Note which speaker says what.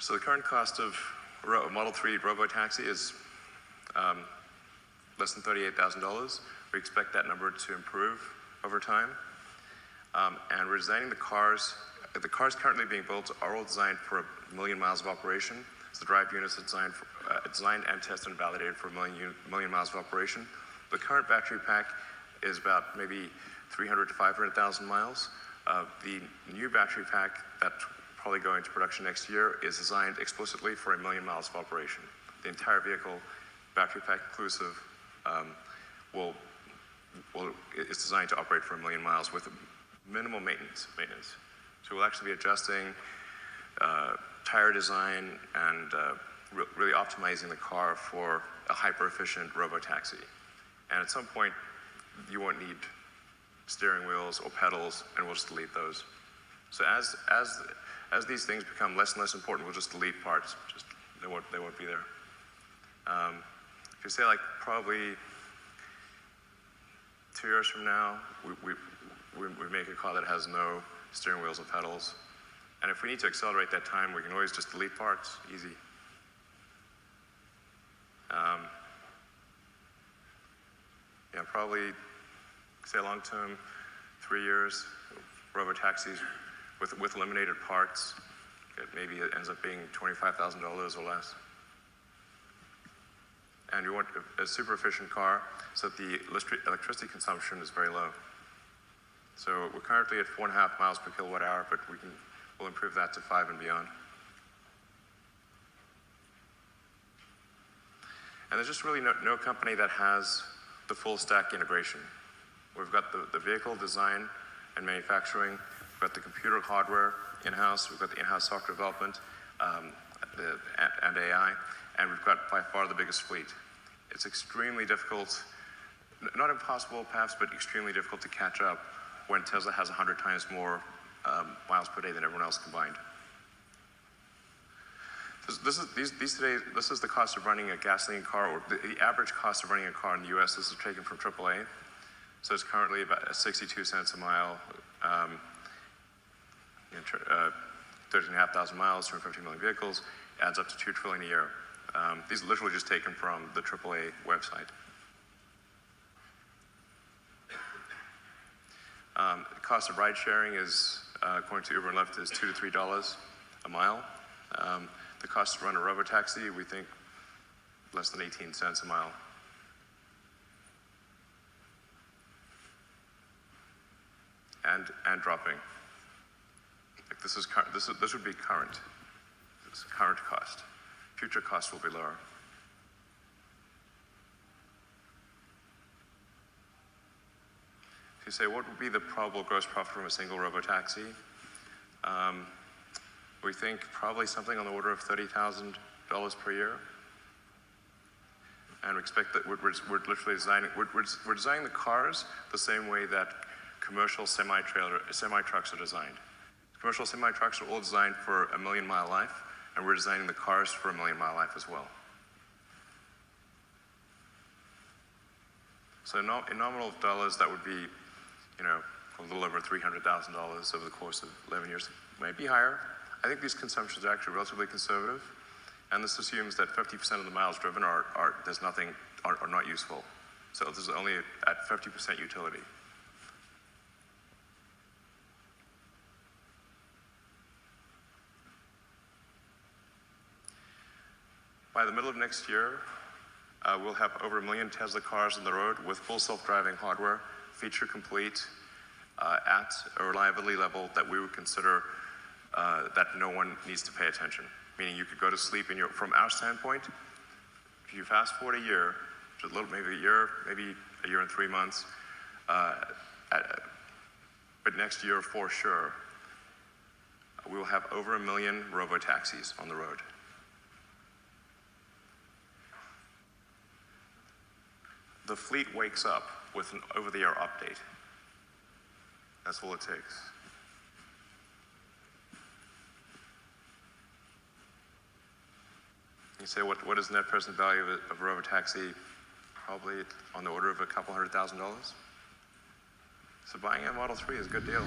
Speaker 1: So the current cost of Model 3 ROBOTAXI is less than $38,000. We expect that number to improve over time. And we're designing the cars currently being built are all designed for 1 million miles of operation. So the drive units are designed and tested and validated for 1 million miles of operation. The current battery pack is about maybe 300 to 500,000 miles. The new battery pack that probably go into production next year is designed explicitly for 1 million miles of operation. The entire vehicle, battery pack inclusive, is designed to operate for 1 million miles with minimal maintenance. So we'll actually be adjusting tire design and really optimizing the car for a hyper-efficient ROBOTAXI. And at some point, you won't need steering wheels or pedals, and we'll just delete those. So as these things become less and less important, we'll just delete parts. They won't be there. If you say like probably 2 years from now, we make a car that has no steering wheels or pedals. And if we need to accelerate that time, we can always just delete parts, easy. Yeah, probably, say long term, 3 years, ROBOTAXIs with eliminated parts, maybe it ends up being $25,000 or less. And you want a super efficient car so that the electricity consumption is very low. So we're currently at 4.5 miles per kilowatt hour, but we'll improve that to 5 and beyond. And there's just really no company that has the full stack integration. We've got the vehicle design and manufacturing, we've got the computer hardware in-house, we've got the in-house software development and AI, and we've got by far the biggest fleet. It's extremely difficult, not impossible perhaps, but extremely difficult to catch up when Tesla has 100 times more miles per day than everyone else combined. This is the cost of running a gasoline car, or the average cost of running a car in the US. This is taken from AAA. So it's currently about 62 cents a mile, 13,500 miles, 250 million vehicles, adds up to $2 trillion a year. These are literally just taken from the AAA website. The cost of ride sharing is, according to Uber and Lyft, is $2 to $3 a mile. The cost to run a ROBOTAXI, we think, less than 18 cents a mile. And dropping. Like this would be current. This is current cost. Future costs will be lower. If you say, what would be the probable gross profit from a single ROBOTAXI? We think probably something on the order of $30,000 per year. And we expect that we're literally designing, we're designing the cars the same way that commercial semi-trucks are designed. Commercial semi-trucks are all designed for a 1 million mile life, and we're designing the cars for a 1 million mile life as well. So in nominal dollars, that would be, a little over $300,000 over the course of 11 years. Maybe higher. I think these consumptions are actually relatively conservative, and this assumes that 50% of the miles driven are not useful. So this is only at 50% utility. By the middle of next year, we'll have over 1 million Tesla cars on the road with full self-driving hardware, feature complete, at a reliability level that we would consider that no one needs to pay attention. Meaning you could go to sleep from our standpoint, if you fast forward a year, just maybe a year and 3 months, but next year for sure, we will have over 1 million ROBOTAXIs on the road. The fleet wakes up with an over-the-air update. That's all it takes. You say, what is net present value of a ROBOTAXI? Probably on the order of a couple $100,000. So buying a Model 3 is a good deal.